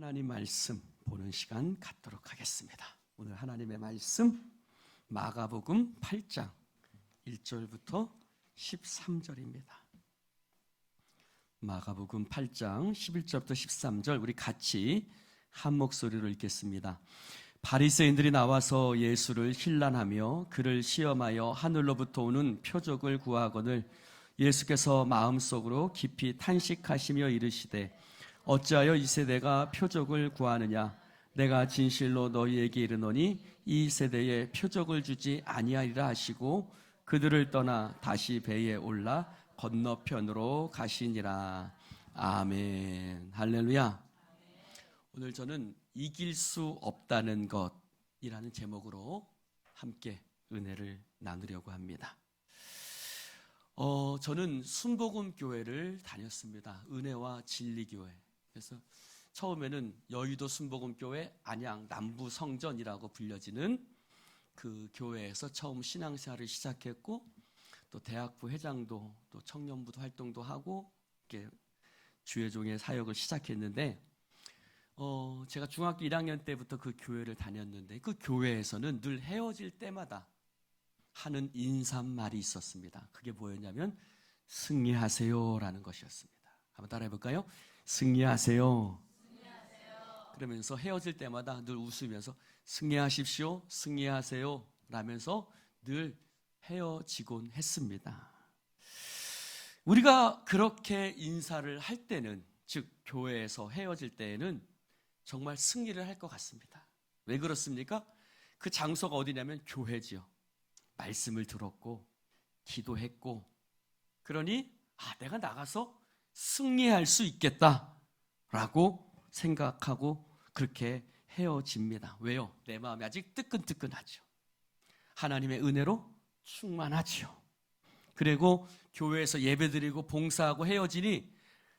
하나님 말씀 보는 시간 갖도록 하겠습니다. 오늘 하나님의 말씀 마가복음 8장 1절부터 13절입니다. 마가복음 8장 11절부터 13절 우리 같이 한 목소리로 읽겠습니다. 바리새인들이 나와서 예수를 힐난하며 그를 시험하여 하늘로부터 오는 표적을 구하거늘 예수께서 마음속으로 깊이 탄식하시며 이르시되 어찌하여 이 세대가 표적을 구하느냐? 내가 진실로 너희에게 이르노니 이 세대에 표적을 주지 아니하리라 하시고 그들을 떠나 다시 배에 올라 건너편으로 가시니라. 아멘. 할렐루야. 오늘 저는 이길 수 없다는 것이라는 제목으로 함께 은혜를 나누려고 합니다. 저는 순복음 교회를 다녔습니다. 은혜와 진리교회. 그래서 처음에는 여의도 순복음교회 안양 남부 성전이라고 불려지는 그 교회에서 처음 신앙생활을 시작했고 또 대학부 회장도 또 청년부도 활동도 하고 이렇게 주회종의 사역을 시작했는데 제가 중학교 1학년 때부터 그 교회를 다녔는데 그 교회에서는 늘 헤어질 때마다 하는 인사말이 있었습니다. 그게 뭐였냐면 승리하세요라는 것이었습니다. 한번 따라해 볼까요? 승리하세요. 그러면서 헤어질 때마다 늘 웃으면서 승리하십시오, 승리하세요 라면서 늘 헤어지곤 했습니다. 우리가 그렇게 인사를 할 때는, 즉 교회에서 헤어질 때에는 정말 승리를 할 것 같습니다. 왜 그렇습니까? 그 장소가 어디냐면 교회지요. 말씀을 들었고 기도했고 그러니 내가 나가서 승리할 수 있겠다라고 생각하고 그렇게 헤어집니다. 왜요? 내 마음이 아직 뜨끈뜨끈하죠. 하나님의 은혜로 충만하죠. 그리고 교회에서 예배드리고 봉사하고 헤어지니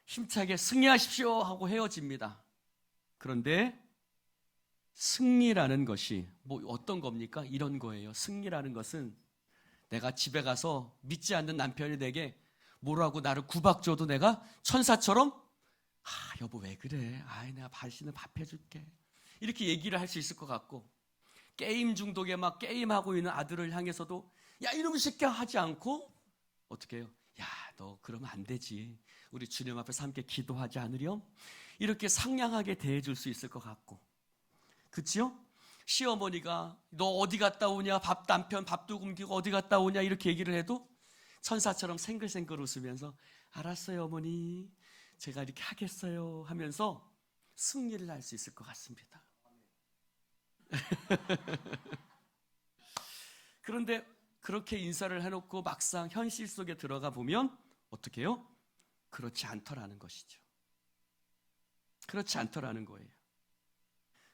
힘차게 승리하십시오 하고 헤어집니다. 그런데 승리라는 것이 어떤 겁니까? 이런 거예요. 승리라는 것은 내가 집에 가서 믿지 않는 남편이 내게 뭐라고 나를 구박줘도 내가 천사처럼 여보 왜 그래? 내가 다시는 밥 해줄게. 이렇게 얘기를 할 수 있을 것 같고 게임 중독에 막 게임하고 있는 아들을 향해서도 야 이놈의 새끼야 하지 않고 어떻게 해요? 야 너 그러면 안 되지. 우리 주님 앞에서 함께 기도하지 않으렴? 이렇게 상냥하게 대해줄 수 있을 것 같고 그치요? 시어머니가 너 어디 갔다 오냐? 남편 밥도 굶기고 어디 갔다 오냐? 이렇게 얘기를 해도 천사처럼 생글생글 웃으면서 알았어요 어머니 제가 이렇게 하겠어요 하면서 승리를 할 수 있을 것 같습니다. 그런데 그렇게 인사를 해놓고 막상 현실 속에 들어가 보면 어떻게 해요? 그렇지 않더라는 것이죠. 그렇지 않더라는 거예요.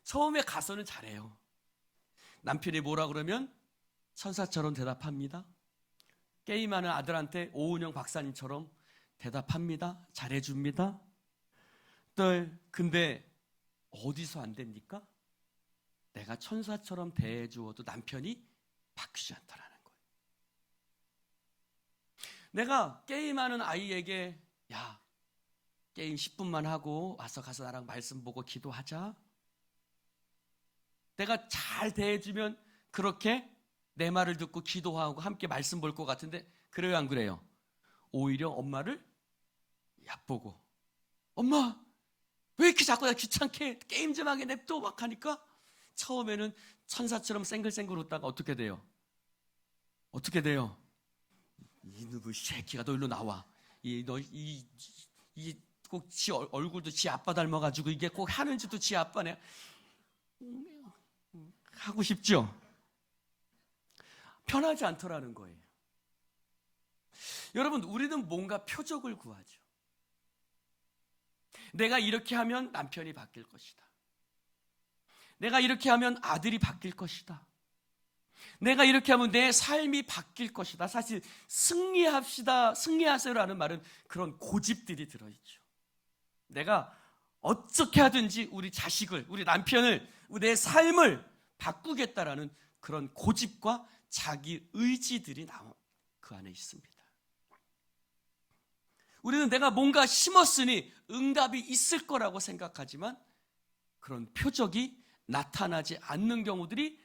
처음에 가서는 잘해요. 남편이 뭐라 그러면 천사처럼 대답합니다. 게임하는 아들한테 오은영 박사님처럼 대답합니다. 잘해줍니다. 근데 어디서 안 됩니까? 내가 천사처럼 대해주어도 남편이 바뀌지 않더라는 거예요. 내가 게임하는 아이에게 야 게임 10분만 하고 가서 나랑 말씀 보고 기도하자. 내가 잘 대해주면 그렇게 내 말을 듣고 기도하고 함께 말씀 볼 것 같은데 그래요 안 그래요? 오히려 엄마를 얕보고 엄마 왜 이렇게 자꾸 나 귀찮게 게임 좀 하게 냅둬 막 하니까 처음에는 천사처럼 생글생글 웃다가 어떻게 돼요? 이놈의 새끼가 너 일로 나와. 꼭 지 얼굴도 지 아빠 닮아가지고 이게 꼭 하는지도 지 아빠네. 하고 싶죠? 편하지 않더라는 거예요. 여러분 우리는 뭔가 표적을 구하죠. 내가 이렇게 하면 남편이 바뀔 것이다. 내가 이렇게 하면 아들이 바뀔 것이다. 내가 이렇게 하면 내 삶이 바뀔 것이다. 사실 승리하세요라는 말은 그런 고집들이 들어있죠. 내가 어떻게 하든지 우리 자식을, 우리 남편을, 내 삶을 바꾸겠다라는 그런 고집과 자기 의지들이 그 안에 있습니다. 우리는 내가 뭔가 심었으니 응답이 있을 거라고 생각하지만 그런 표적이 나타나지 않는 경우들이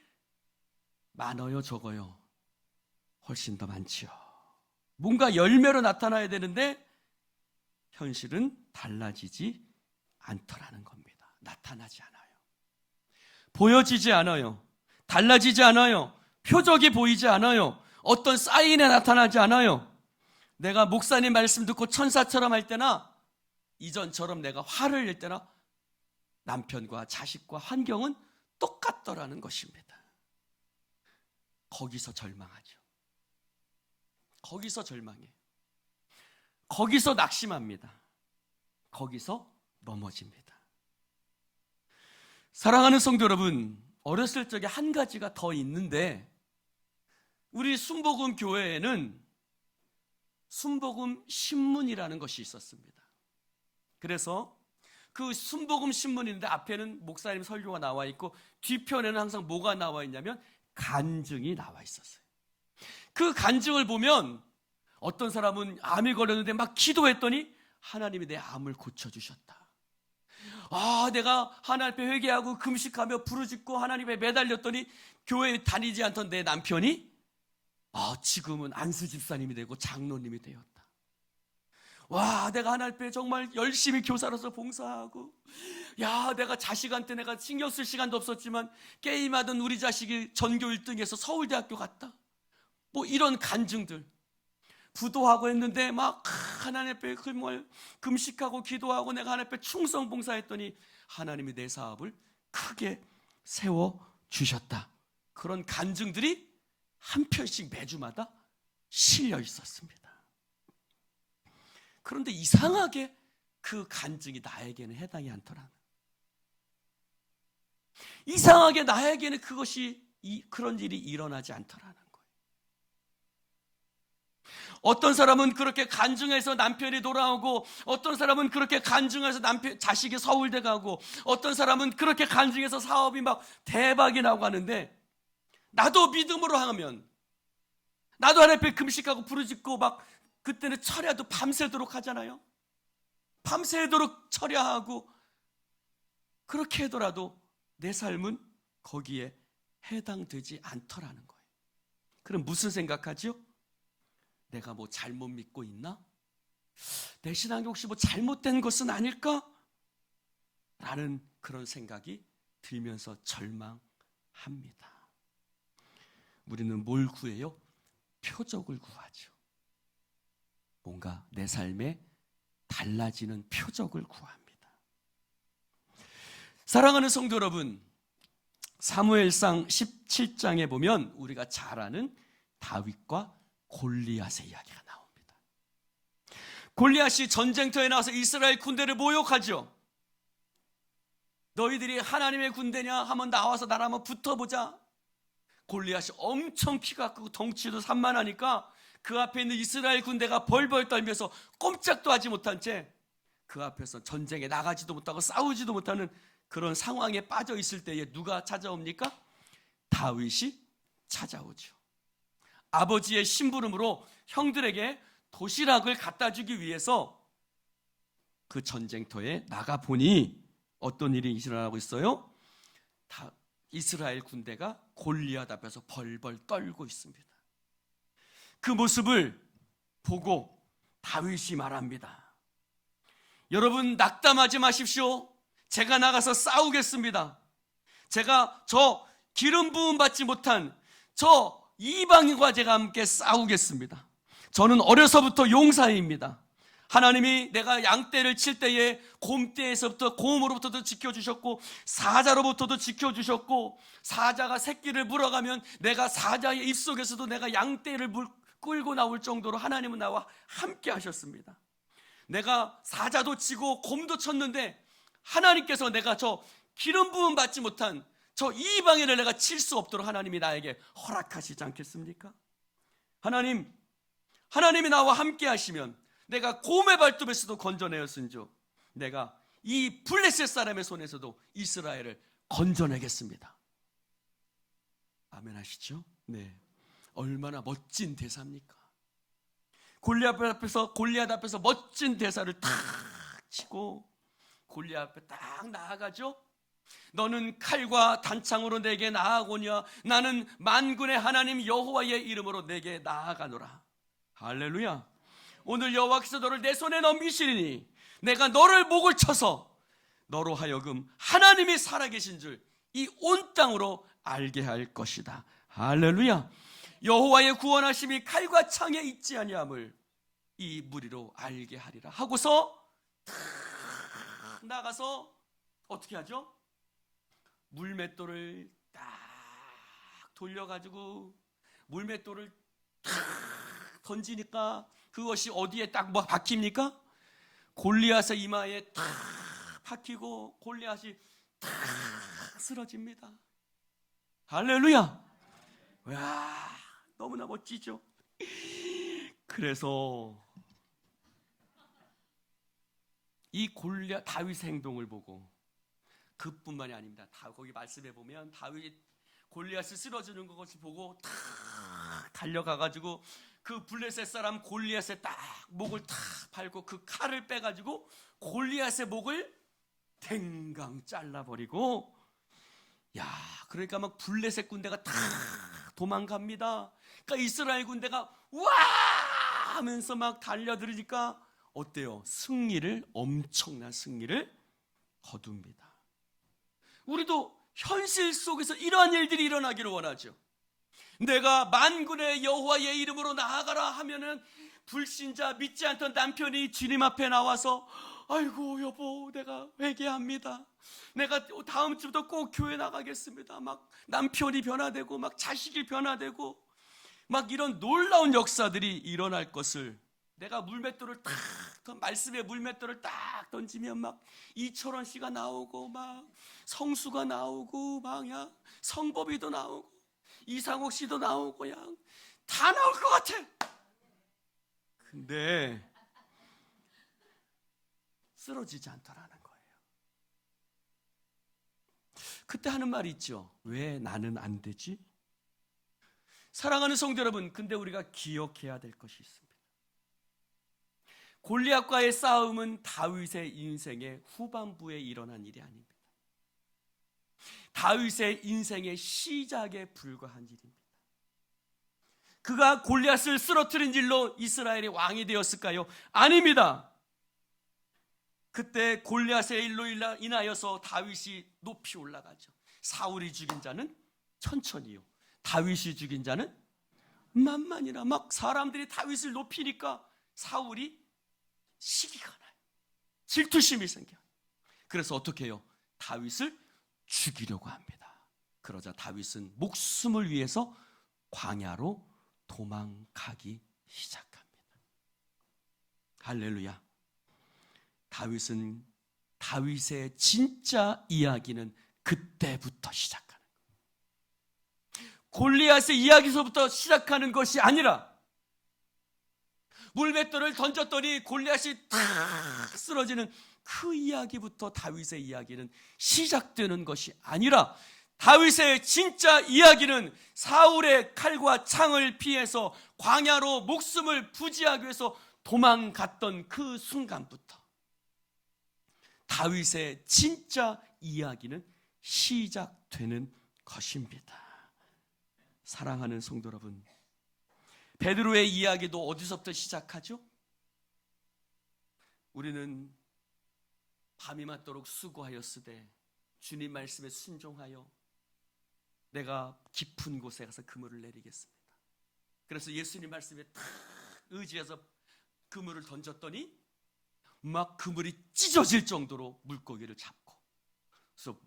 많아요, 적어요? 훨씬 더 많지요. 뭔가 열매로 나타나야 되는데 현실은 달라지지 않더라는 겁니다. 나타나지 않아요. 보여지지 않아요. 달라지지 않아요. 표적이 보이지 않아요. 어떤 사인에 나타나지 않아요. 내가 목사님 말씀 듣고 천사처럼 할 때나 이전처럼 내가 화를 낼 때나 남편과 자식과 환경은 똑같더라는 것입니다. 거기서 절망하죠. 거기서 절망해요. 거기서 낙심합니다. 거기서 넘어집니다. 사랑하는 성도 여러분, 어렸을 적에 한 가지가 더 있는데 우리 순복음 교회에는 순복음 신문이라는 것이 있었습니다. 그래서 그 순복음 신문인데 앞에는 목사님 설교가 나와 있고 뒤편에는 항상 뭐가 나와 있냐면 간증이 나와 있었어요. 그 간증을 보면 어떤 사람은 암이 걸렸는데 막 기도했더니 하나님이 내 암을 고쳐주셨다. 내가 하나님 앞에 회개하고 금식하며 부르짖고 하나님에 매달렸더니 교회에 다니지 않던 내 남편이 지금은 안수 집사님이 되고 장로님이 되었다. 내가 하나님 앞에 정말 열심히 교사로서 봉사하고 내가 자식한테 내가 신경 쓸 시간도 없었지만 게임하던 우리 자식이 전교 1등해서 서울대학교 갔다. 이런 간증들. 부도하고 했는데 막 하나님 앞에 정말 금식하고 기도하고 내가 하나님 앞에 충성 봉사했더니 하나님이 내 사업을 크게 세워주셨다. 그런 간증들이 한 편씩 매주마다 실려 있었습니다. 그런데 이상하게 그 간증이 나에게는 해당이 않더라는. 이상하게 나에게는 그런 일이 일어나지 않더라는 거예요. 어떤 사람은 그렇게 간증해서 남편이 돌아오고, 어떤 사람은 그렇게 간증해서 자식이 서울대 가고, 어떤 사람은 그렇게 간증해서 사업이 막 대박이 나고 하는데, 나도 믿음으로 하면, 나도 하나님 앞에 금식하고 부르짖고 막 그때는 철야도 밤새도록 하잖아요. 밤새도록 철야하고 그렇게 하더라도 내 삶은 거기에 해당되지 않더라는 거예요. 그럼 무슨 생각하죠? 내가 잘못 믿고 있나? 내 신앙이 혹시 잘못된 것은 아닐까? 라는 그런 생각이 들면서 절망합니다. 우리는 뭘 구해요? 표적을 구하죠. 뭔가 내 삶에 달라지는 표적을 구합니다. 사랑하는 성도 여러분, 사무엘상 17장에 보면 우리가 잘 아는 다윗과 골리앗의 이야기가 나옵니다. 골리앗이 전쟁터에 나와서 이스라엘 군대를 모욕하죠. 너희들이 하나님의 군대냐? 한번 나와서 나랑 한번 붙어보자. 골리앗이 엄청 키가 크고 덩치도 산만하니까 그 앞에 있는 이스라엘 군대가 벌벌 떨면서 꼼짝도 하지 못한 채 그 앞에서 전쟁에 나가지도 못하고 싸우지도 못하는 그런 상황에 빠져 있을 때에 누가 찾아옵니까? 다윗이 찾아오죠. 아버지의 심부름으로 형들에게 도시락을 갖다 주기 위해서 그 전쟁터에 나가보니 어떤 일이 일어나고 있어요? 이스라엘 군대가 골리앗 앞에서 벌벌 떨고 있습니다. 그 모습을 보고 다윗이 말합니다. 여러분, 낙담하지 마십시오. 제가 나가서 싸우겠습니다. 제가 저 기름 부음 받지 못한 저 이방인과 제가 함께 싸우겠습니다. 저는 어려서부터 용사입니다. 하나님이 내가 양떼를 칠 때에 곰떼에서부터 곰으로부터도 지켜주셨고 사자로부터도 지켜주셨고, 사자가 새끼를 물어가면 내가 사자의 입속에서도 내가 양떼를 끌고 나올 정도로 하나님은 나와 함께 하셨습니다. 내가 사자도 치고 곰도 쳤는데 하나님께서 내가 저 기름 부음 받지 못한 저 이방인을 내가 칠 수 없도록 하나님이 나에게 허락하시지 않겠습니까? 하나님이 나와 함께 하시면 내가 곰의 발톱에서도 건져내었은즉 내가 이 블레셋 사람의 손에서도 이스라엘을 건져내겠습니다. 아멘 하시죠? 네. 얼마나 멋진 대사입니까? 골리앗 앞에서 멋진 대사를 탁 치고 골리앗 앞에 딱 나아가죠. 너는 칼과 단창으로 내게 나아오냐? 나는 만군의 하나님 여호와의 이름으로 내게 나아가노라. 할렐루야. 오늘 여호와께서 너를 내 손에 넘기시리니 내가 너를 목을 쳐서 너로 하여금 하나님이 살아계신 줄 이 온 땅으로 알게 할 것이다. 할렐루야. 여호와의 구원하심이 칼과 창에 있지 아니함을 이 무리로 알게 하리라 하고서 탁 나가서 어떻게 하죠? 물맷돌을 딱 돌려가지고 물맷돌을 탁 던지니까 그것이 어디에 딱 뭐 박힙니까? 골리앗의 이마에 탁 박히고 골리앗이 탁 쓰러집니다. 할렐루야. 와, 너무나 멋지죠. 그래서 이 골리앗 다윗의 행동을 보고 그뿐만이 아닙니다. 거기 말씀해 보면 다윗 골리앗을 쓰러지는 것을 보고 탁 달려가가지고 그 블레셋 사람 골리앗의 딱 목을 탁 밟고 그 칼을 빼가지고 골리앗의 목을 댕강 잘라버리고, 야, 그러니까 막 블레셋 군대가 다 도망갑니다. 그러니까 이스라엘 군대가 와 하면서 막 달려들으니까 어때요? 엄청난 승리를 거둡니다. 우리도 현실 속에서 이러한 일들이 일어나기를 원하죠. 내가 만군의 여호와의 이름으로 나아가라 하면은 불신자 믿지 않던 남편이 주님 앞에 나와서 아이고 여보 내가 회개합니다. 내가 다음 주부터 꼭 교회 나가겠습니다. 막 남편이 변화되고 막 자식이 변화되고 막 이런 놀라운 역사들이 일어날 것을 내가 물맷돌을 딱 말씀의 물맷돌을 딱 던지면 막 이철원 씨가 나오고 막 성수가 나오고 막 성법이도 나오고 이상옥 씨도 나오고 다 나올 것 같아. 근데 쓰러지지 않더라는 거예요. 그때 하는 말이 있죠. 왜 나는 안 되지? 사랑하는 성도 여러분, 근데 우리가 기억해야 될 것이 있습니다. 골리앗과의 싸움은 다윗의 인생의 후반부에 일어난 일이 아닙니다. 다윗의 인생의 시작에 불과한 일입니다. 그가 골리앗을 쓰러뜨린 일로 이스라엘의 왕이 되었을까요? 아닙니다. 그때 골리앗의 일로 인하여서 다윗이 높이 올라가죠. 사울이 죽인 자는 천천히요, 다윗이 죽인 자는 만만이라. 막 사람들이 다윗을 높이니까 사울이 시기가 나요. 질투심이 생겨요. 그래서 어떻게 해요? 다윗을 죽이려고 합니다. 그러자 다윗은 목숨을 위해서 광야로 도망가기 시작합니다. 할렐루야. 다윗의 진짜 이야기는 그때부터 시작하는 거예요. 골리앗의 이야기서부터 시작하는 것이 아니라 물맷돌을 던졌더니 골리앗이 탁 쓰러지는 그 이야기부터 다윗의 이야기는 시작되는 것이 아니라 다윗의 진짜 이야기는 사울의 칼과 창을 피해서 광야로 목숨을 부지하기 위해서 도망갔던 그 순간부터 다윗의 진짜 이야기는 시작되는 것입니다. 사랑하는 성도 여러분, 베드로의 이야기도 어디서부터 시작하죠? 우리는 밤이 맞도록 수고하였으되 주님 말씀에 순종하여 내가 깊은 곳에 가서 그물을 내리겠습니다. 그래서 예수님 말씀에 탁 의지해서 그물을 던졌더니 막 그물이 찢어질 정도로 물고기를 잡고, 그래서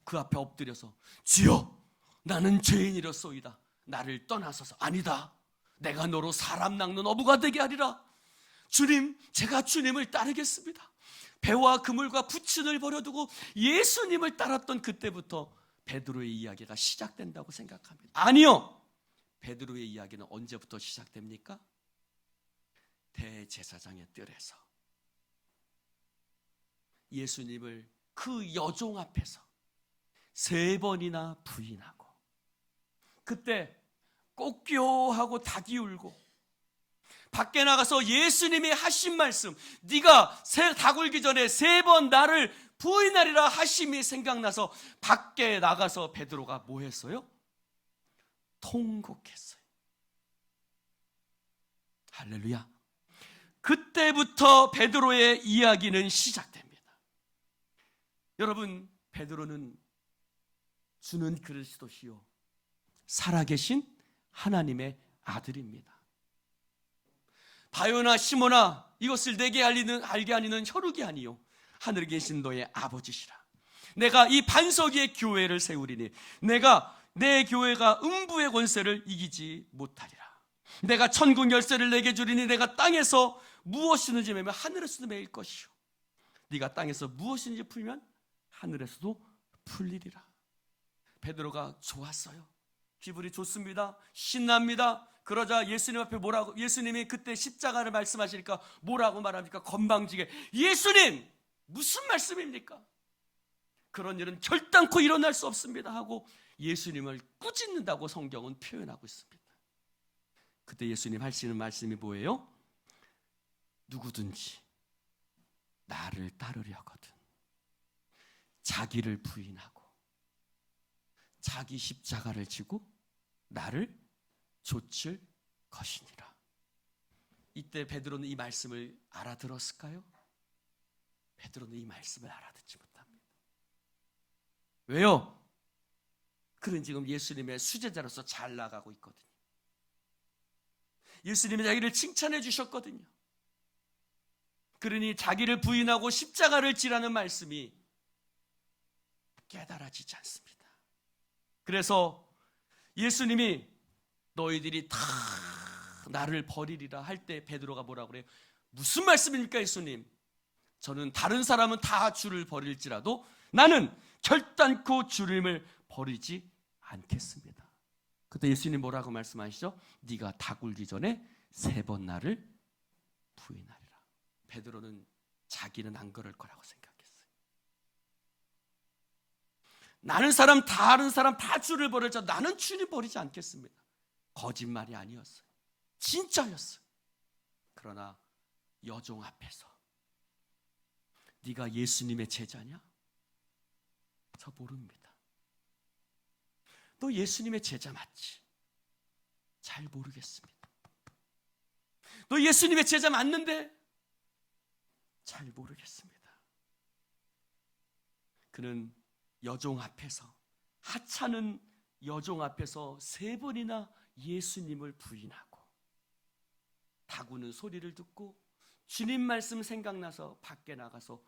그 앞에 엎드려서 주여 나는 죄인이로소이다. 나를 떠나소서. 아니다, 내가 너로 사람 낚는 어부가 되게 하리라. 주님, 제가 주님을 따르겠습니다. 배와 그물과 부친을 버려두고 예수님을 따랐던 그때부터 베드로의 이야기가 시작된다고 생각합니다. 아니요, 베드로의 이야기는 언제부터 시작됩니까? 대제사장의 뜰에서 예수님을 그 여종 앞에서 3번이나 부인하고, 그때 꽃교하고 닭이 울고 밖에 나가서 예수님이 하신 말씀, 네가 닭 울기 전에 3번 나를 부인하리라 하심이 생각나서 밖에 나가서 베드로가 뭐 했어요? 통곡했어요. 할렐루야. 그때부터 베드로의 이야기는 시작됩니다. 여러분, 베드로는 주는 그리스도시요 살아계신 하나님의 아들입니다. 바요나 시몬아, 이것을 내게 알게 하니는 혈육이 아니요 하늘에 계신 너의 아버지시라. 내가 이 반석 위에 교회를 세우리니 내가 내 교회가 음부의 권세를 이기지 못하리라. 내가 천국 열쇠를 내게 주리니 내가 땅에서 무엇이든지 매면 하늘에서도 매일 것이요 네가 땅에서 무엇이든지 풀면 하늘에서도 풀리리라. 베드로가 좋았어요. 기분이 좋습니다. 신납니다. 그러자 예수님 앞에 뭐라고, 예수님이 그때 십자가를 말씀하시니까 뭐라고 말합니까? 건방지게, 예수님 무슨 말씀입니까? 그런 일은 결단코 일어날 수 없습니다 하고 예수님을 꾸짖는다고 성경은 표현하고 있습니다. 그때 예수님 하시는 말씀이 뭐예요? 누구든지 나를 따르려거든 자기를 부인하고 자기 십자가를 지고 나를 좇을 것이니라. 이때 베드로는 이 말씀을 알아들었을까요? 베드로는 이 말씀을 알아듣지 못합니다. 왜요? 그는 지금 예수님의 수제자로서 잘 나가고 있거든요. 예수님이 자기를 칭찬해 주셨거든요. 그러니 자기를 부인하고 십자가를 지라는 말씀이 깨달아지지 않습니다. 그래서 예수님이 너희들이 다 나를 버리리라 할 때 베드로가 뭐라고 그래요? 무슨 말씀입니까 예수님? 저는 다른 사람은 다 주를 버릴지라도 나는 결단코 주님을 버리지 않겠습니다. 그때 예수님 뭐라고 말씀하시죠? 네가 다 굴기 전에 3번 나를 부인하리라. 베드로는 자기는 안 그럴 거라고 생각했어요. 다른 사람 다 주를 버리자 나는 주님 버리지 않겠습니다. 거짓말이 아니었어요. 진짜였어요. 그러나 여종 앞에서 네가 예수님의 제자냐? 저 모릅니다. 너 예수님의 제자 맞지? 잘 모르겠습니다. 너 예수님의 제자 맞는데? 잘 모르겠습니다. 그는 여종 앞에서, 하찮은 여종 앞에서 3번이나 예수님을 부인하고 다구는 소리를 듣고 주님 말씀 생각나서 밖에 나가서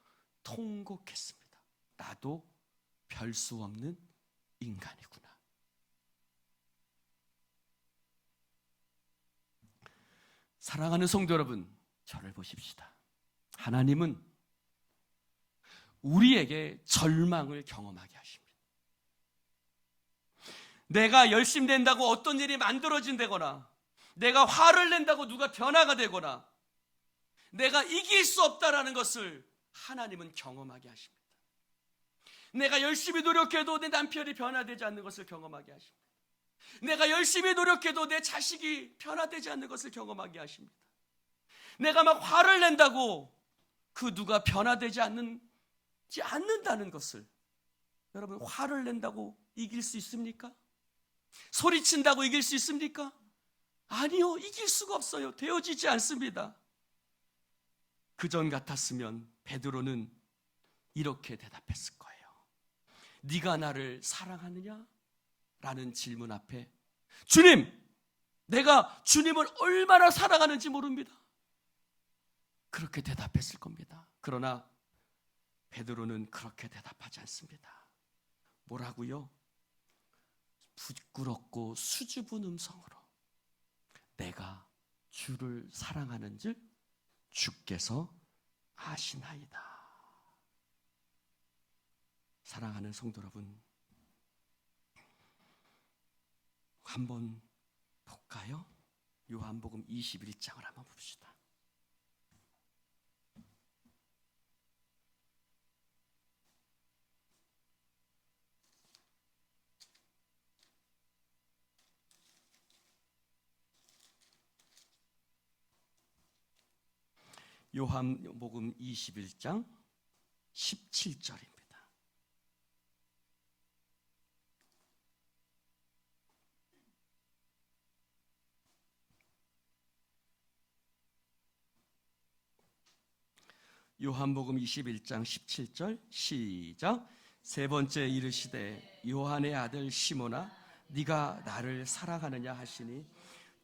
통곡했습니다. 나도 별 수 없는 인간이구나. 사랑하는 성도 여러분, 저를 보십시다. 하나님은 우리에게 절망을 경험하게 하십니다. 내가 열심히 된다고 어떤 일이 만들어진다거나, 내가 화를 낸다고 누가 변화가 되거나, 내가 이길 수 없다라는 것을 하나님은 경험하게 하십니다. 내가 열심히 노력해도 내 남편이 변화되지 않는 것을 경험하게 하십니다. 내가 열심히 노력해도 내 자식이 변화되지 않는 것을 경험하게 하십니다. 내가 막 화를 낸다고 그 누가 변화되지 않는다는 것을, 여러분, 화를 낸다고 이길 수 있습니까? 소리친다고 이길 수 있습니까? 아니요, 이길 수가 없어요. 되어지지 않습니다. 그전 같았으면 베드로는 이렇게 대답했을 거예요. 네가 나를 사랑하느냐? 라는 질문 앞에 주님, 내가 주님을 얼마나 사랑하는지 모릅니다. 그렇게 대답했을 겁니다. 그러나 베드로는 그렇게 대답하지 않습니다. 뭐라고요? 부끄럽고 수줍은 음성으로 내가 주를 사랑하는 줄 주께서 아시나이다. 사랑하는 성도 여러분, 한번 볼까요? 요한복음 21장을 한번 봅시다. 요한복음 21장 17절입니다. 요한복음 21장 17절 시작. 세 번째 이르시되 요한의 아들 시몬아 네가 나를 사랑하느냐 하시니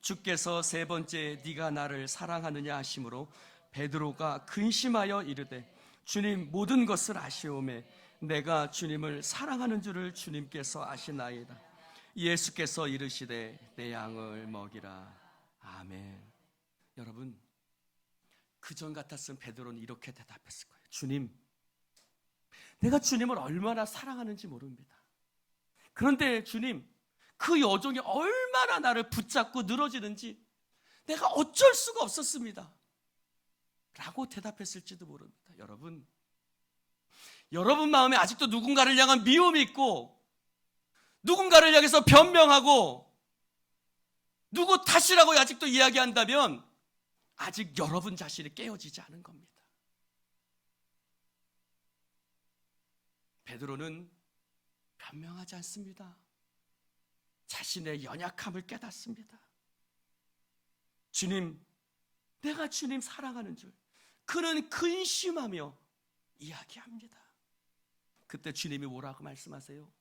주께서 세 번째 네가 나를 사랑하느냐 하심으로 베드로가 근심하여 이르되 주님 모든 것을 아시오매 내가 주님을 사랑하는 줄을 주님께서 아시나이다. 예수께서 이르시되 내 양을 먹이라. 아멘. 여러분, 그전 같았으면 베드로는 이렇게 대답했을 거예요. 주님, 내가 주님을 얼마나 사랑하는지 모릅니다. 그런데 주님, 그 여종이 얼마나 나를 붙잡고 늘어지는지 내가 어쩔 수가 없었습니다 라고 대답했을지도 모릅니다. 여러분 마음에 아직도 누군가를 향한 미움이 있고 누군가를 향해서 변명하고 누구 탓이라고 아직도 이야기한다면 아직 여러분 자신이 깨어지지 않은 겁니다. 베드로는 변명하지 않습니다. 자신의 연약함을 깨닫습니다. 주님, 내가 주님 사랑하는 줄 그는 근심하며 이야기합니다. 그때 주님이 뭐라고 말씀하세요?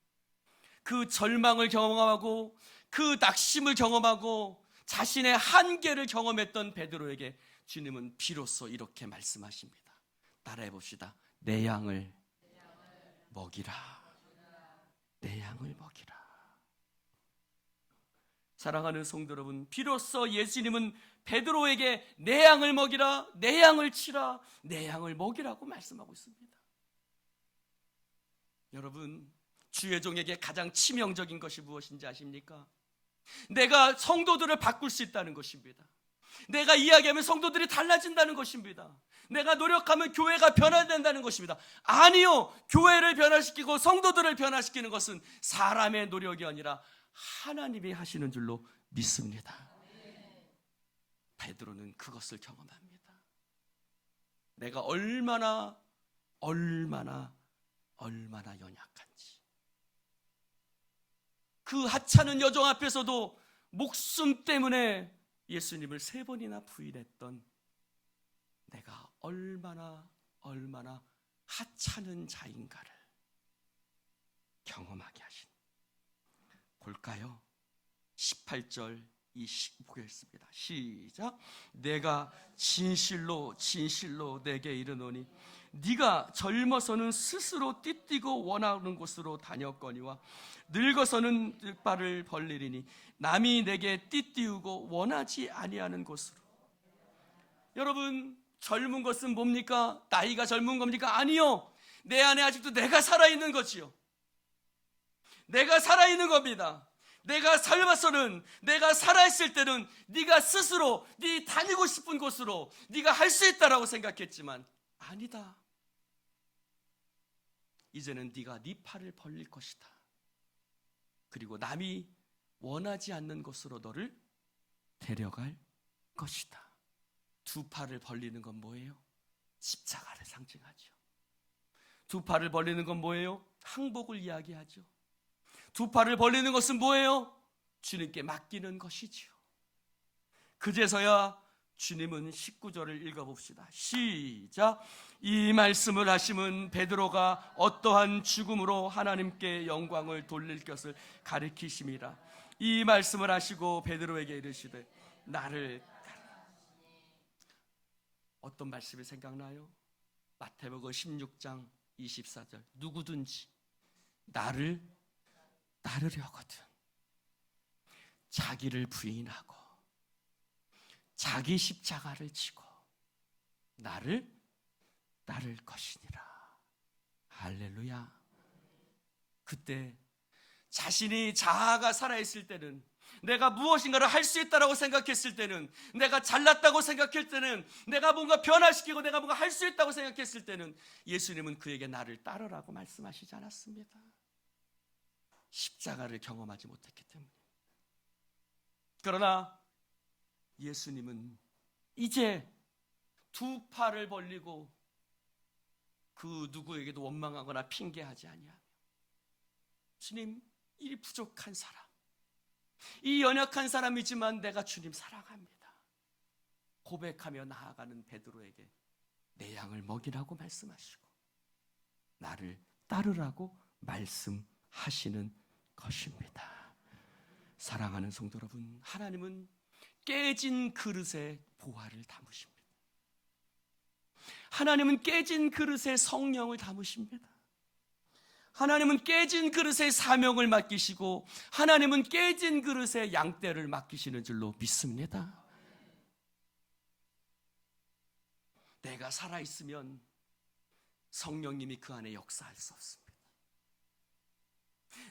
그 절망을 경험하고 그 낙심을 경험하고 자신의 한계를 경험했던 베드로에게 주님은 비로소 이렇게 말씀하십니다. 따라해 봅시다. 내 양을 먹이라. 내 양을 먹이라. 사랑하는 성도 여러분, 비로소 예수님은 베드로에게 내 양을 먹이라, 내 양을 치라, 내 양을 먹이라고 말씀하고 있습니다. 여러분, 주의 종에게 가장 치명적인 것이 무엇인지 아십니까? 내가 성도들을 바꿀 수 있다는 것입니다. 내가 이야기하면 성도들이 달라진다는 것입니다. 내가 노력하면 교회가 변화된다는 것입니다. 아니요, 교회를 변화시키고 성도들을 변화시키는 것은 사람의 노력이 아니라 하나님이 하시는 줄로 믿습니다. 베드로는 그것을 경험합니다. 내가 얼마나 연약한지. 그 하찮은 여종 앞에서도 목숨 때문에 예수님을 3번이나 부인했던 내가 얼마나 하찮은 자인가를 경험하게 하신. 볼까요? 18절 보겠습니다. 시작. 내가 진실로 내게 이르노니 네가 젊어서는 스스로 띠뛰고 원하는 곳으로 다녔거니와 늙어서는 뜻발을 벌리리니 남이 내게 띠띠우고 원하지 아니하는 곳으로. 여러분, 젊은 것은 뭡니까? 나이가 젊은 겁니까? 아니요. 내 안에 아직도 내가 살아있는 거지요. 내가 살아있는 겁니다. 내가 살아서는, 내가 살아있을 때는 네가 스스로 네 다니고 싶은 곳으로 네가 할 수 있다라고 생각했지만 아니다. 이제는 네가 네 팔을 벌릴 것이다. 그리고 남이 원하지 않는 곳으로 너를 데려갈 것이다. 두 팔을 벌리는 건 뭐예요? 십자가를 상징하죠. 두 팔을 벌리는 건 뭐예요? 항복을 이야기하죠. 두 팔을 벌리는 것은 뭐예요? 주님께 맡기는 것이지요. 그제서야 주님은 19절을 읽어봅시다. 시작. 이 말씀을 하심은 베드로가 어떠한 죽음으로 하나님께 영광을 돌릴 것을 가리키심이라. 이 말씀을 하시고 베드로에게 이르시되 나를 따르라. 어떤 말씀이 생각나요? 마태복음 16장 24절. 누구든지 나를 따르려거든 자기를 부인하고 자기 십자가를 지고 나를 따를 것이니라. 할렐루야. 그때 자신이 자아가 살아있을 때는, 내가 무엇인가를 할 수 있다고 생각했을 때는, 내가 잘났다고 생각할 때는, 내가 뭔가 변화시키고 내가 뭔가 할 수 있다고 생각했을 때는 예수님은 그에게 나를 따르라고 말씀하시지 않았습니다. 십자가를 경험하지 못했기 때문입니다. 그러나 예수님은 이제 두 팔을 벌리고 그 누구에게도 원망하거나 핑계하지 아니하며 주님, 이 부족한 사람, 이 연약한 사람이지만 내가 주님 사랑합니다 고백하며 나아가는 베드로에게 내 양을 먹이라고 말씀하시고 나를 따르라고 말씀하시는 것입니다. 사랑하는 성도 여러분, 하나님은 깨진 그릇에 보화를 담으십니다. 하나님은 깨진 그릇에 성령을 담으십니다. 하나님은 깨진 그릇에 사명을 맡기시고 하나님은 깨진 그릇에 양떼를 맡기시는 줄로 믿습니다. 내가 살아있으면 성령님이 그 안에 역사할 수 없습니다.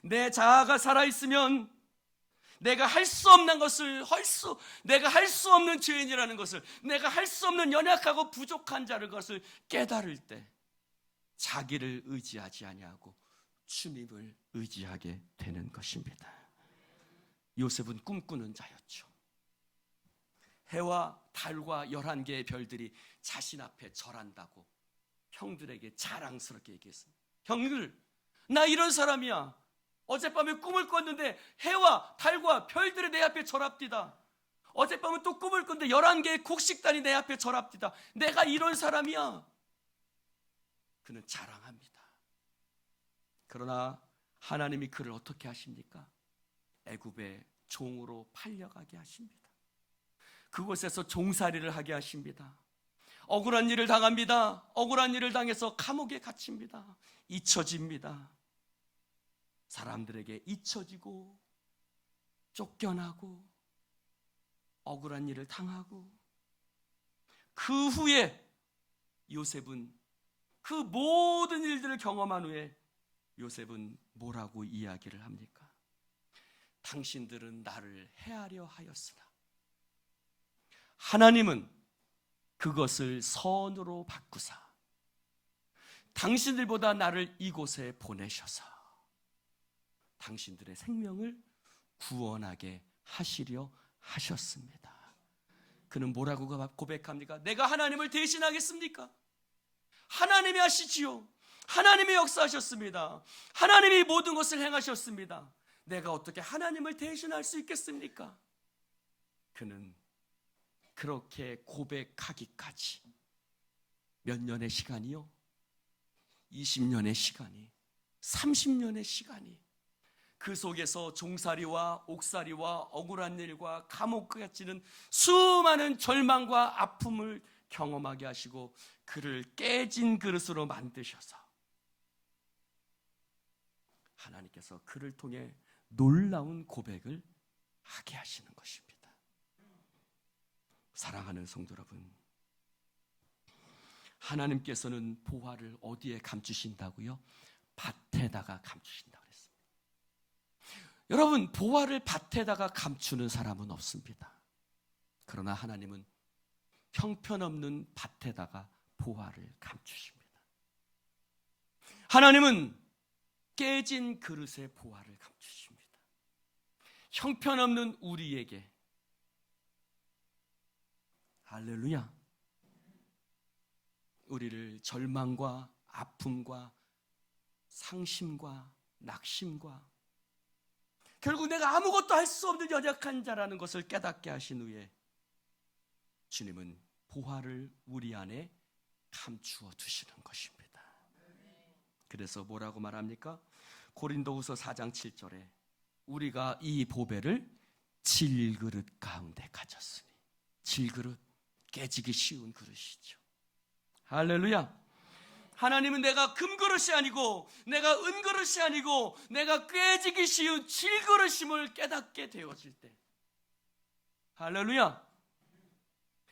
내 자아가 살아있으면 내가 할 수 없는 것을 내가 할 수 없는 죄인이라는 것을, 내가 할 수 없는 연약하고 부족한 자를 것을 깨달을 때 자기를 의지하지 아니하고 주님을 의지하게 되는 것입니다. 요셉은 꿈꾸는 자였죠. 해와 달과 11개의 별들이 자신 앞에 절한다고 형들에게 자랑스럽게 얘기했습니다. 형들, 나 이런 사람이야. 어젯밤에 꿈을 꿨는데 해와 달과 별들이 내 앞에 절합디다. 어젯밤에 또 꿈을 꿨는데 11개의 곡식단이 내 앞에 절합디다. 내가 이런 사람이야. 그는 자랑합니다. 그러나 하나님이 그를 어떻게 하십니까? 애굽의 종으로 팔려가게 하십니다. 그곳에서 종살이를 하게 하십니다. 억울한 일을 당합니다. 억울한 일을 당해서 감옥에 갇힙니다. 잊혀집니다. 사람들에게 잊혀지고 쫓겨나고 억울한 일을 당하고 그 후에 요셉은 그 모든 일들을 경험한 후에 요셉은 뭐라고 이야기를 합니까? 당신들은 나를 해하려 하였으나 하나님은 그것을 선으로 바꾸사 당신들보다 나를 이곳에 보내셔서 당신들의 생명을 구원하게 하시려 하셨습니다. 그는 뭐라고 고백합니까? 내가 하나님을 대신하겠습니까? 하나님이 하시지요. 하나님이 역사하셨습니다. 하나님이 모든 것을 행하셨습니다. 내가 어떻게 하나님을 대신할 수 있겠습니까? 그는 그렇게 고백하기까지 몇 년의 시간이요? 20년의 시간이, 30년의 시간이, 그 속에서 종살이와 옥살이와 억울한 일과 감옥에 갇히는 수많은 절망과 아픔을 경험하게 하시고 그를 깨진 그릇으로 만드셔서 하나님께서 그를 통해 놀라운 고백을 하게 하시는 것입니다. 사랑하는 성도 여러분, 하나님께서는 보화를 어디에 감추신다고요? 밭에다가 감추신다고 그랬습니다. 여러분, 보화를 밭에다가 감추는 사람은 없습니다. 그러나 하나님은 형편없는 밭에다가 보화를 감추십니다. 하나님은 깨진 그릇에 보화를 감추십니다. 형편없는 우리에게, 할렐루야, 우리를 절망과 아픔과 상심과 낙심과 결국 내가 아무것도 할 수 없는 연약한 자라는 것을 깨닫게 하신 후에 주님은 보화를 우리 안에 감추어 두시는 것입니다. 그래서 뭐라고 말합니까? 고린도후서 4장 7절에 우리가 이 보배를 질그릇 가운데 가졌으니, 질그릇, 깨지기 쉬운 그릇이죠. 할렐루야. 하나님은 내가 금그릇이 아니고 내가 은그릇이 아니고 내가 깨지기 쉬운 질그릇임을 깨닫게 되어질 때, 할렐루야,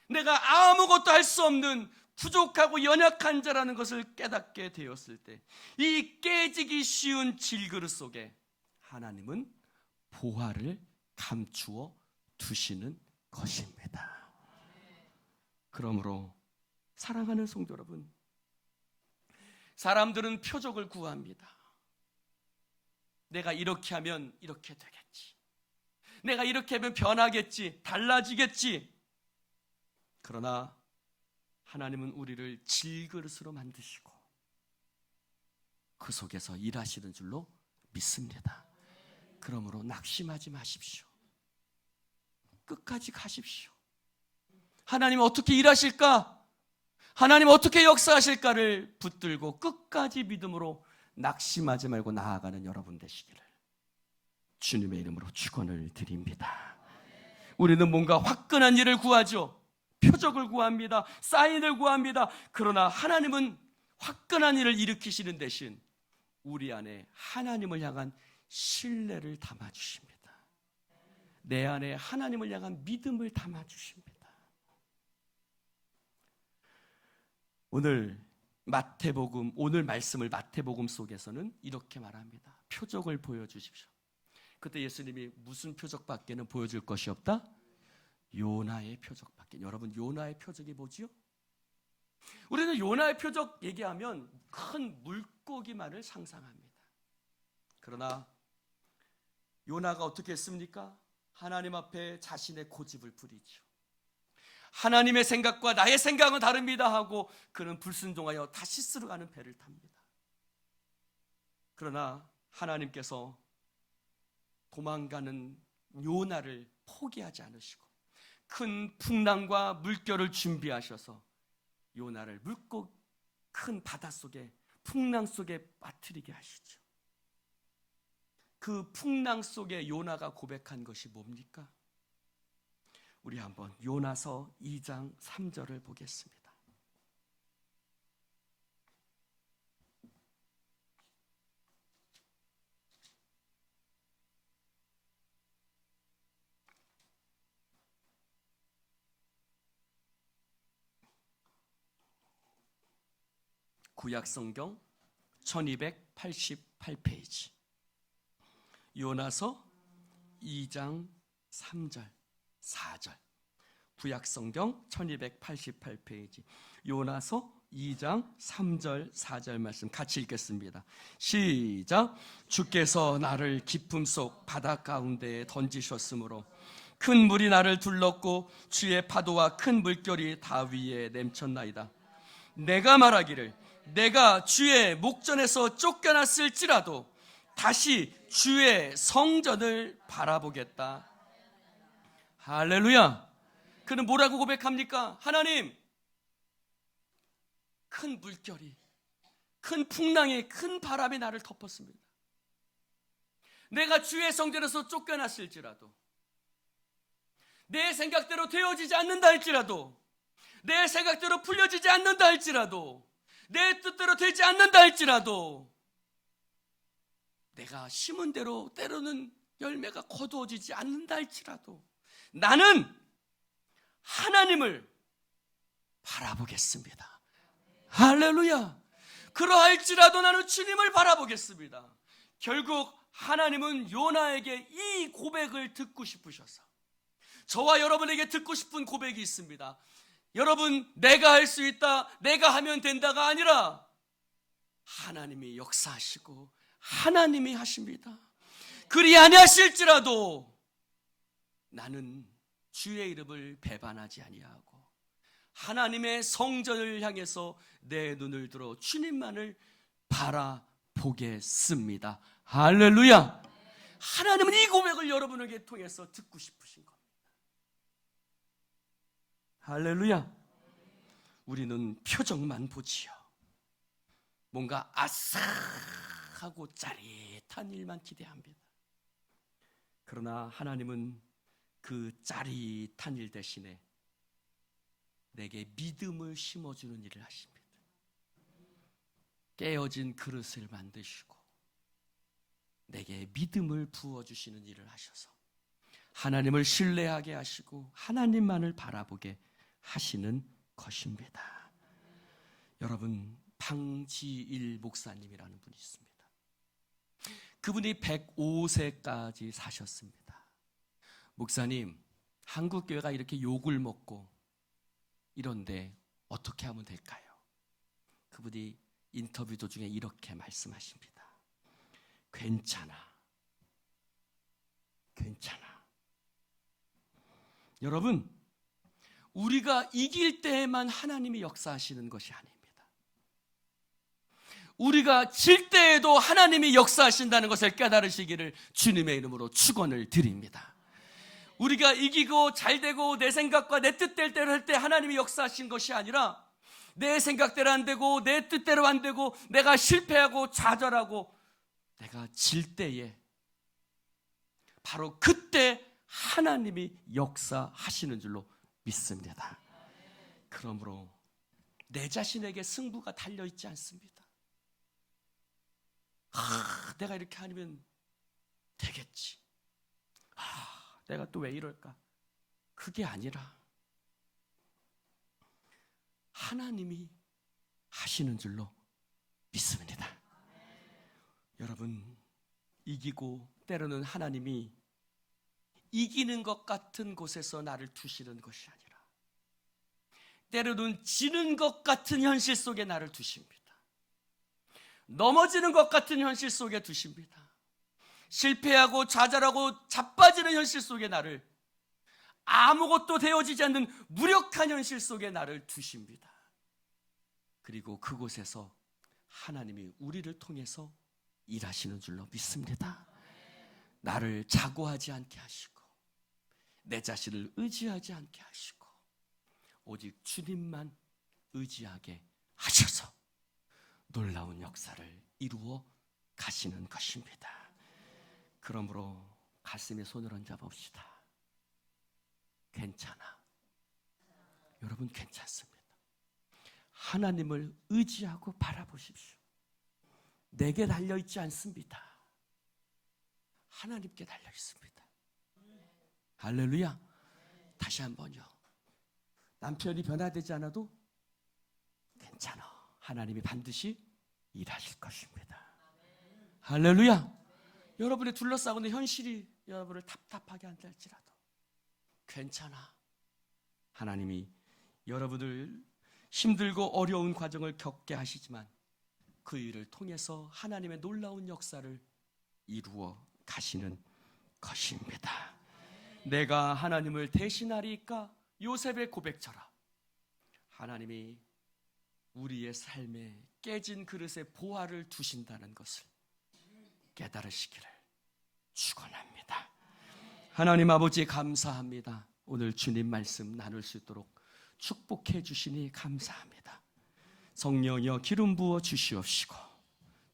내가 아무것도 할 수 없는 부족하고 연약한 자라는 것을 깨닫게 되었을 때, 이 깨지기 쉬운 질그릇 속에 하나님은 보화를 감추어 두시는 것입니다. 그러므로 사랑하는 성도 여러분, 사람들은 표적을 구합니다. 내가 이렇게 하면 이렇게 되겠지, 내가 이렇게 하면 변하겠지, 달라지겠지. 그러나 하나님은 우리를 질그릇으로 만드시고 그 속에서 일하시는 줄로 믿습니다. 그러므로 낙심하지 마십시오. 끝까지 가십시오. 하나님 어떻게 일하실까? 하나님 어떻게 역사하실까를 붙들고 끝까지 믿음으로 낙심하지 말고 나아가는 여러분 되시기를 주님의 이름으로 축원을 드립니다. 우리는 뭔가 화끈한 일을 구하죠. 표적을 구합니다. 사인을 구합니다. 그러나 하나님은 화끈한 일을 일으키시는 대신 우리 안에 하나님을 향한 신뢰를 담아주십니다. 내 안에 하나님을 향한 믿음을 담아주십니다. 오늘 말씀을 마태복음 속에서는 이렇게 말합니다. 표적을 보여주십시오. 그때 예수님이 무슨 표적밖에는 보여줄 것이 없다? 요나의 표적밖에. 여러분, 요나의 표적이 뭐지요? 우리는 요나의 표적 얘기하면 큰 물고기만을 상상합니다. 그러나 요나가 어떻게 했습니까? 하나님 앞에 자신의 고집을 부리죠. 하나님의 생각과 나의 생각은 다릅니다 하고 그는 불순종하여 다시스로 가는 배를 탑니다. 그러나 하나님께서 도망가는 요나를 포기하지 않으시고 큰 풍랑과 물결을 준비하셔서 요나를 큰 바닷속에 풍랑 속에 빠뜨리게 하시죠. 그 풍랑 속에 요나가 고백한 것이 뭡니까? 우리 한번 요나서 2장 3절을 보겠습니다. 구약성경 1288페이지 요나서 2장 3절 4절 구약성경 1288페이지 요나서 2장 3절 4절 말씀 같이 읽겠습니다. 시작. 주께서 나를 깊음 속 바다 가운데에 던지셨으므로 큰 물이 나를 둘렀고 주의 파도와 큰 물결이 다 위에 넘쳤나이다. 내가 말하기를 내가 주의 목전에서 쫓겨났을지라도 다시 주의 성전을 바라보겠다. 할렐루야. 그는 뭐라고 고백합니까? 하나님, 큰 물결이, 큰 풍랑이, 큰 바람이 나를 덮었습니다. 내가 주의 성전에서 쫓겨났을지라도, 내 생각대로 되어지지 않는다 할지라도, 내 생각대로 풀려지지 않는다 할지라도, 내 뜻대로 되지 않는다 할지라도, 내가 심은 대로 때로는 열매가 거두어지지 않는다 할지라도 나는 하나님을 바라보겠습니다. 할렐루야. 그러할지라도 나는 주님을 바라보겠습니다. 결국 하나님은 요나에게 이 고백을 듣고 싶으셔서 저와 여러분에게 듣고 싶은 고백이 있습니다. 여러분, 내가 할 수 있다, 내가 하면 된다가 아니라 하나님이 역사하시고 하나님이 하십니다. 그리 아니하실지라도 나는 주의 이름을 배반하지 아니하고 하나님의 성전을 향해서 내 눈을 들어 주님만을 바라보겠습니다. 할렐루야. 하나님은 이 고백을 여러분에게 통해서 듣고 싶으신 겁니다. 할렐루야. 우리는 표적만 보지요. 뭔가 아싸하고 짜릿한 일만 기대합니다. 그러나 하나님은 그 짜릿한 일 대신에 내게 믿음을 심어주는 일을 하십니다. 깨어진 그릇을 만드시고 내게 믿음을 부어주시는 일을 하셔서 하나님을 신뢰하게 하시고 하나님만을 바라보게 하시는 것입니다. 여러분, 방지일 목사님이라는 분이 있습니다. 그분이 105세까지 사셨습니다. 목사님, 한국 교회가 이렇게 욕을 먹고 이런데 어떻게 하면 될까요? 그분이 인터뷰 도중에 이렇게 말씀하십니다. 괜찮아. 여러분, 우리가 이길 때에만 하나님이 역사하시는 것이 아닙니다. 우리가 질 때에도 하나님이 역사하신다는 것을 깨달으시기를 주님의 이름으로 축원을 드립니다. 우리가 이기고 잘되고 내 생각과 내 뜻대로 할 때 하나님이 역사하신 것이 아니라 내 생각대로 안 되고 내 뜻대로 안 되고 내가 실패하고 좌절하고 내가 질 때에 바로 그때 하나님이 역사하시는 줄로 믿습니다. 그러므로 내 자신에게 승부가 달려있지 않습니다. 내가 이렇게 하면 되겠지. 내가 또 왜 이럴까? 그게 아니라 하나님이 하시는 줄로 믿습니다. 여러분, 이기고 때로는 하나님이 이기는 것 같은 곳에서 나를 두시는 것이 아니라 때로는 지는 것 같은 현실 속에 나를 두십니다. 넘어지는 것 같은 현실 속에 두십니다. 실패하고 좌절하고 자빠지는 현실 속에 나를, 아무것도 되어지지 않는 무력한 현실 속에 나를 두십니다. 그리고 그곳에서 하나님이 우리를 통해서 일하시는 줄로 믿습니다. 나를 자고하지 않게 하시고 내 자신을 의지하지 않게 하시고 오직 주님만 의지하게 하셔서 놀라운 역사를 이루어 가시는 것입니다. 그러므로 가슴에 손을 얹어 봅시다. 괜찮아. 여러분, 괜찮습니다. 하나님을 의지하고 바라보십시오. 내게 달려있지 않습니다. 하나님께 달려있습니다. 할렐루야. 다시 한번요. 남편이 변화되지 않아도 괜찮아. 하나님이 반드시 일하실 것입니다. 할렐루야. 여러분이 둘러싸고 있는 현실이 여러분을 답답하게 한달지라도 괜찮아. 하나님이 여러분을 힘들고 어려운 과정을 겪게 하시지만 그 일을 통해서 하나님의 놀라운 역사를 이루어 가시는 것입니다. 내가 하나님을 대신하리까? 요셉의 고백처럼 하나님이 우리의 삶에 깨진 그릇에 보화를 두신다는 것을 깨달으시기를 축원합니다. 하나님 아버지, 감사합니다. 오늘 주님 말씀 나눌 수 있도록 축복해 주시니 감사합니다. 성령이여 기름 부어 주시옵시고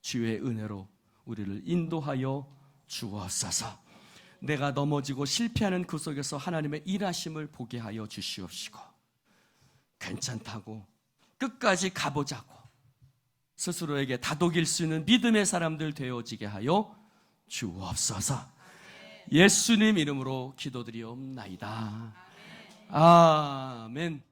주의 은혜로 우리를 인도하여 주옵소서. 내가 넘어지고 실패하는 그 속에서 하나님의 일하심을 보게 하여 주시옵시고 괜찮다고 끝까지 가보자고 스스로에게 다독일 수 있는 믿음의 사람들 되어지게 하여 주옵소서. 예수님 이름으로 기도드리옵나이다. 아멘.